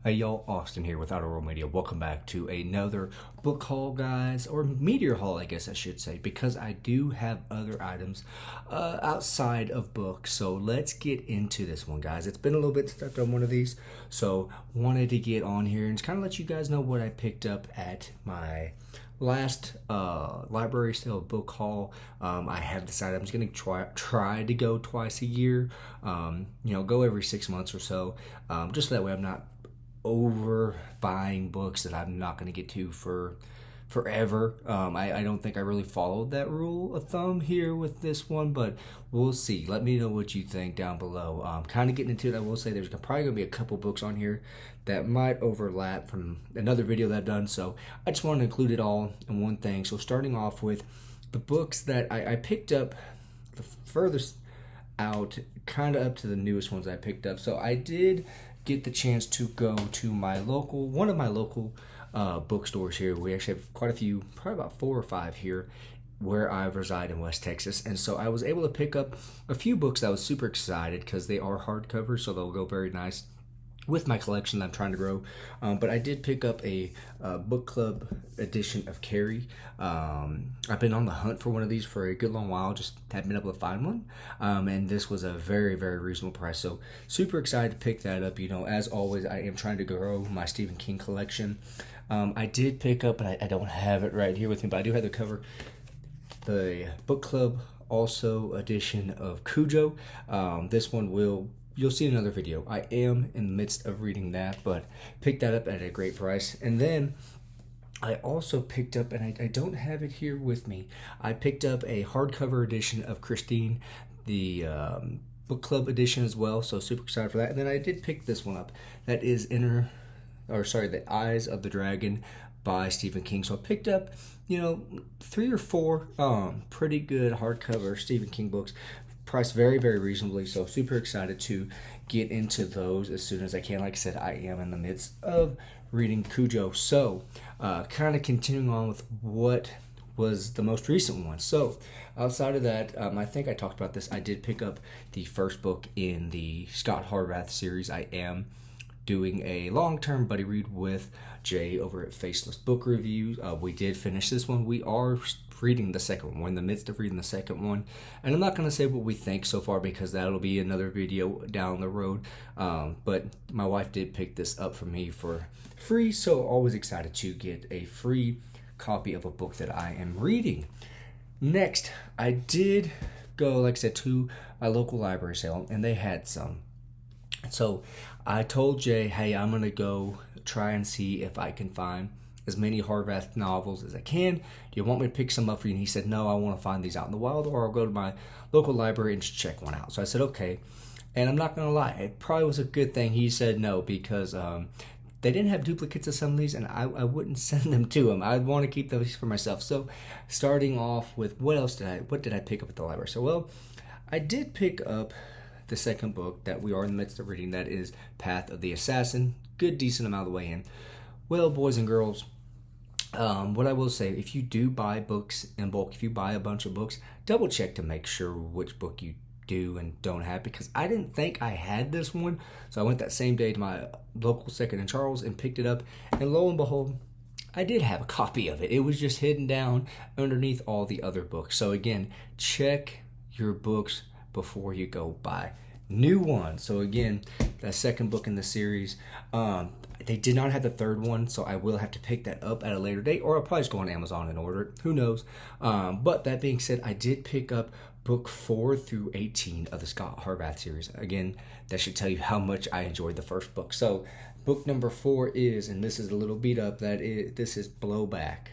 Hey y'all, Austin here with Outer World Media. Welcome back to another book haul, guys, or meteor haul, I guess I should say, because I do have other items outside of books. So let's get into this one, guys. It's been a little bit since I've done one of these, so wanted to get on here and just kind of let you guys know what I picked up at my last library sale book haul. I have decided I'm just gonna try to go twice a year. Go every 6 months or so, just so that way I'm not over buying books that I'm not going to get to for forever. I don't think I really followed that rule of thumb here with this one, but we'll see. Let me know what you think down below. Kind of getting into it, I will say there's probably going to be a couple books on here that might overlap from another video that I've done, so I just want to include it all in one thing. So starting off with the books that I picked up the furthest out, kind of up to the newest ones I picked up. So I did get the chance to go to one of my local bookstores here. We actually have quite a few, probably about 4 or 5 here where I reside in West Texas. And so I was able to pick up a few books that I was super excited because they are hardcover, so they'll go very nice with my collection that I'm trying to grow. But I did pick up a book club edition of Carrie. I've been on the hunt for one of these for a good long while, just haven't been able to find one. And this was a very, very reasonable price. So super excited to pick that up. As always, I am trying to grow my Stephen King collection. I did pick up, and I don't have it right here with me, but I do have the cover, the book club also edition of Cujo. This one you'll see another video. I am in the midst of reading that, but picked that up at a great price. And then I also picked up, and I don't have it here with me, I picked up a hardcover edition of Christine, the book club edition as well, so super excited for that. And then I did pick this one up. That is The Eyes of the Dragon by Stephen King. So I picked up, 3 or 4 pretty good hardcover Stephen King books, priced very, very reasonably. So super excited to get into those as soon as I can. Like I said, I am in the midst of reading Cujo. So kind of continuing on with what was the most recent one. So outside of that, I think I talked about this. I did pick up the first book in the Scott Harvath series. I am doing a long-term buddy read with Jay over at Faceless Book Reviews. We did finish this one. We are reading the second one. We're in the midst of reading the second one. And I'm not going to say what we think so far because that'll be another video down the road. But my wife did pick this up for me for free, so always excited to get a free copy of a book that I am reading. Next, I did go, like I said, to my local library sale, and they had some. So I told Jay, hey, I'm going to go try and see if I can find as many Harvath novels as I can. Do you want me to pick some up for you? And he said, no, I want to find these out in the wild, or I'll go to my local library and just check one out. So I said, okay. And I'm not going to lie, it probably was a good thing he said no, because they didn't have duplicates of some of these, and I wouldn't send them to him. I'd want to keep those for myself. So starting off with what did I pick up at the library? So, well, I did pick up the second book that we are in the midst of reading. That is Path of the Assassin. Good, decent amount of the way in. Well, boys and girls, what I will say, if you do buy books in bulk, if you buy a bunch of books, double check to make sure which book you do and don't have, because I didn't think I had this one. So I went that same day to my local Second and Charles and picked it up, and lo and behold, I did have a copy of it. It was just hidden down underneath all the other books. So again, check your books before you go buy new ones. So again, the second book in the series, they did not have the third one, so I will have to pick that up at a later date, or I'll probably just go on Amazon and order it. Who knows? But that being said, I did pick up book 4 through 18 of the Scott Harvath series. Again, that should tell you how much I enjoyed the first book. So book number 4 is, and this is a little beat up, this is Blowback.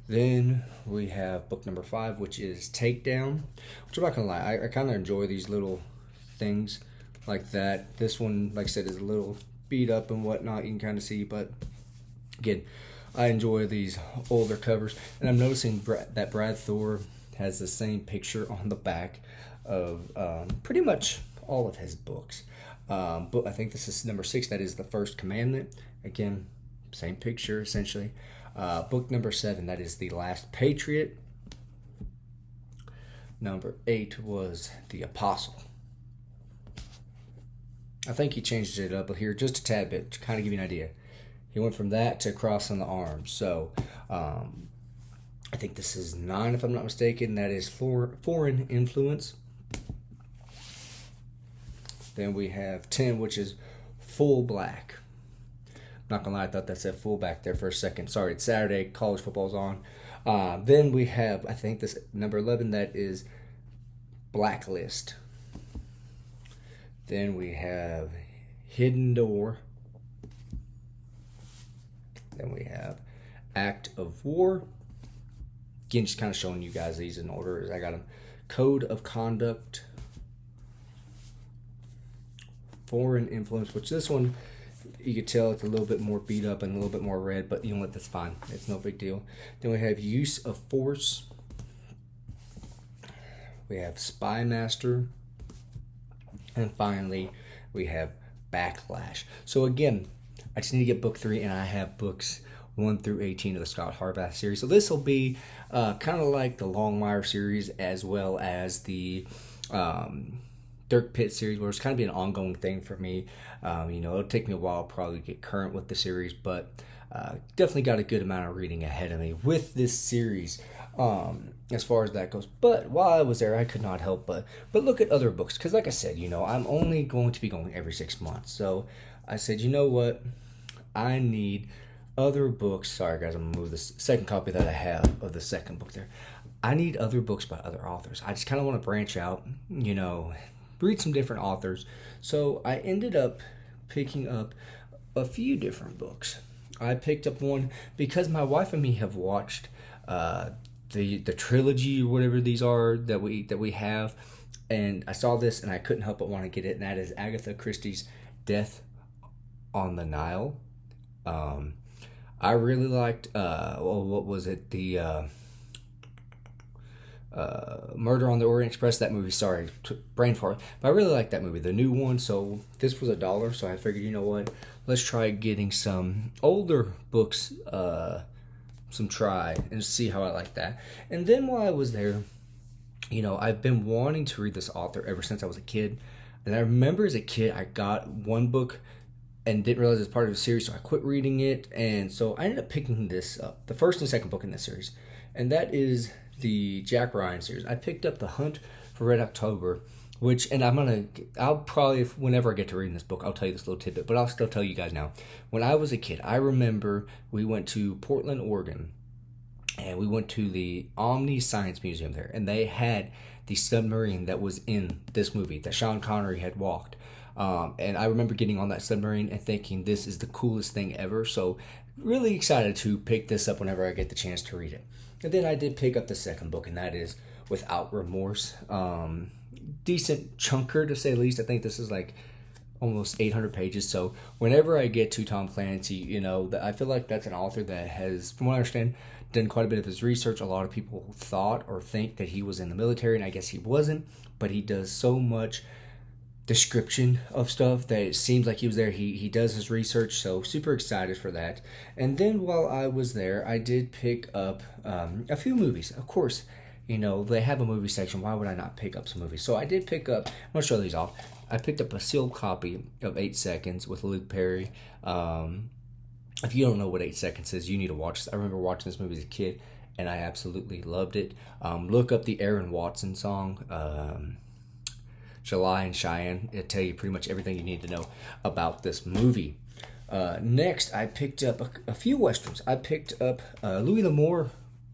Then we have book number 5, which is Takedown, which I'm not gonna lie, I kind of enjoy these little things like that. This one, like I said, is a little beat up and whatnot, you can kind of see, but again, I enjoy these older covers. And I'm noticing that Brad Thor has the same picture on the back of pretty much all of his books. But I think this is number 6, that is The First Commandment. Again, same picture essentially. Book number 7, that is The Last Patriot. Number 8 was The Apostle. I think he changed it up here just a tad bit to kind of give you an idea. He went from that to cross on the arms. So I think this is 9, if I'm not mistaken. That is foreign influence. Then we have 10, which is full black. Not gonna lie, I thought that said full back there for a second. Sorry, it's Saturday, college football's on. Then we have, I think this number 11, that is blacklist. Then we have hidden door. Then we have act of war. Again, just kind of showing you guys these in order as I got them. Code of conduct. Foreign influence, which this one, you could tell it's a little bit more beat up and a little bit more red, but you know what, that's fine. It's no big deal. Then we have use of force. We have spy master. And finally, we have backlash. So again, I just need to get book 3, and I have books 1 through 18 of the Scott Harvath series. So this will be kind of like the Longmire series, as well as the Dirk Pitt series, where it's kind of be an ongoing thing for me. It'll take me a while probably to get current with the series, but definitely got a good amount of reading ahead of me with this series. As far as that goes. But while I was there, I could not help but look at other books, because like I said, I'm only going to be going every 6 months. So I said, you know what, I need other books. Sorry guys, I'm gonna move this second copy that I have of the second book there. I need other books by other authors. I just kind of want to branch out, read some different authors. So I ended up picking up a few different books. I picked up one because my wife and me have watched the trilogy or whatever these are that we have, and I saw this and I couldn't help but want to get it, and that is Agatha Christie's Death on the Nile. I really liked what was it, the Murder on the Orient Express, that movie. Sorry, brain fart. But I really like that movie, the new one. So this was $1, so I figured, you know what, let's try getting some older books some try and see how I like that. And then while I was there, I've been wanting to read this author ever since I was a kid. And I remember as a kid, I got one book and didn't realize it's part of the series, so I quit reading it. And so I ended up picking this up, the first and second book in this series, and that is the Jack Ryan series. I picked up The Hunt for Red October, and I'll probably, whenever I get to reading this book, I'll tell you this little tidbit, but I'll still tell you guys now. When I was a kid, I remember we went to Portland, Oregon, and we went to the Omni Science Museum there, and they had the submarine that was in this movie that Sean Connery had walked. And I remember getting on that submarine and thinking, this is the coolest thing ever. So really excited to pick this up whenever I get the chance to read it. And then I did pick up the second book, and that is Without Remorse. Decent chunker, to say the least. I think this is like almost 800 pages. So whenever I get to Tom Clancy, I feel like that's an author that has, from what I understand, done quite a bit of his research. A lot of people thought or think that he was in the military, and I guess he wasn't, but he does so much description of stuff that it seems like he was there. He does his research, so super excited for that. And then while I was there, I did pick up a few movies. Of course, they have a movie section. Why would I not pick up some movies? So I did pick up, I'm going to show these off. I picked up a sealed copy of 8 Seconds with Luke Perry. If you don't know what 8 Seconds is, you need to watch this. I remember watching this movie as a kid, and I absolutely loved it. Look up the Aaron Watson song, July and Cheyenne. It'll tell you pretty much everything you need to know about this movie. Next, I picked up a few Westerns. I picked up Louis L'Amour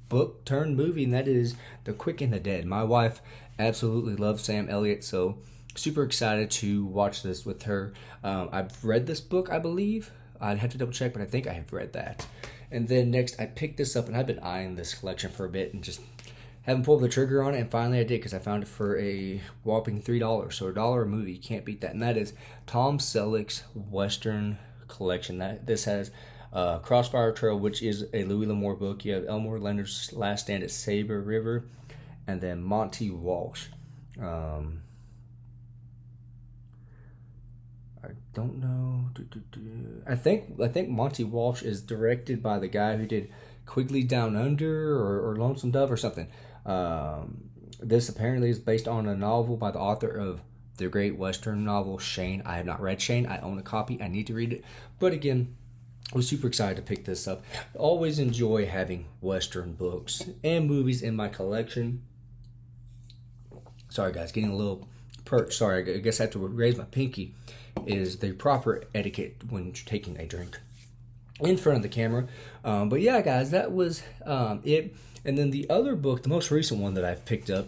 book turned movie, and that is The Quick and the Dead. My wife absolutely loves Sam Elliott, so super excited to watch this with her. I've read this book, I believe. I'd have to double check, but I think I have read that. And then next, I picked this up, and I've been eyeing this collection for a bit and just haven't pulled the trigger on it, and finally I did, because I found it for a whopping $3. So $1 a movie, you can't beat that. And that is Tom Selleck's Western collection. This has Crossfire Trail, which is a Louis L'Amour book. You have Elmore Leonard's Last Stand at Sabre River, and then Monty Walsh. I don't know. I think Monty Walsh is directed by the guy who did Quigley Down Under or Lonesome Dove or something. This apparently is based on a novel by the author of the great Western novel Shane. I have not read Shane. I own a copy. I need to read it. But again, I was super excited to pick this up. Always enjoy having Western books and movies in my collection. Sorry, guys, getting a little perched. Sorry, I guess I have to raise my pinky. Is the proper etiquette when taking a drink in front of the camera. But yeah, guys, that was it. And then the other book, the most recent one that I've picked up,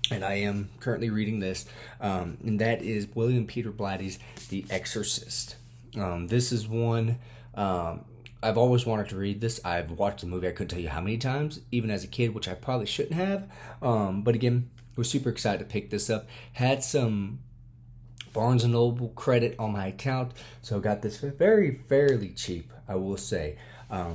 and I am currently reading this, and that is William Peter Blatty's The Exorcist. This is one I've always wanted to read this. I've watched the movie, I couldn't tell you how many times, even as a kid, which I probably shouldn't have. But again, we're super excited to pick this up. Had some Barnes & Noble credit on my account, so got this for fairly cheap, I will say.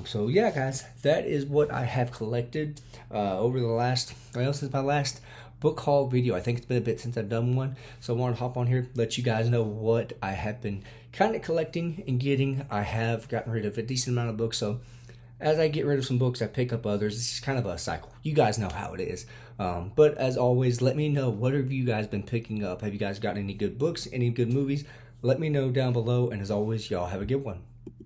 So yeah, guys, that is what I have collected over the last, since my last book haul video. I think it's been a bit since I've done one, so I want to hop on here, let you guys know what I have been kind of collecting and getting. I have gotten rid of a decent amount of books, so as I get rid of some books, I pick up others. It's kind of a cycle. You guys know how it is. But as always, let me know, what have you guys been picking up? Have you guys gotten any good books, any good movies? Let me know down below, and as always, y'all have a good one.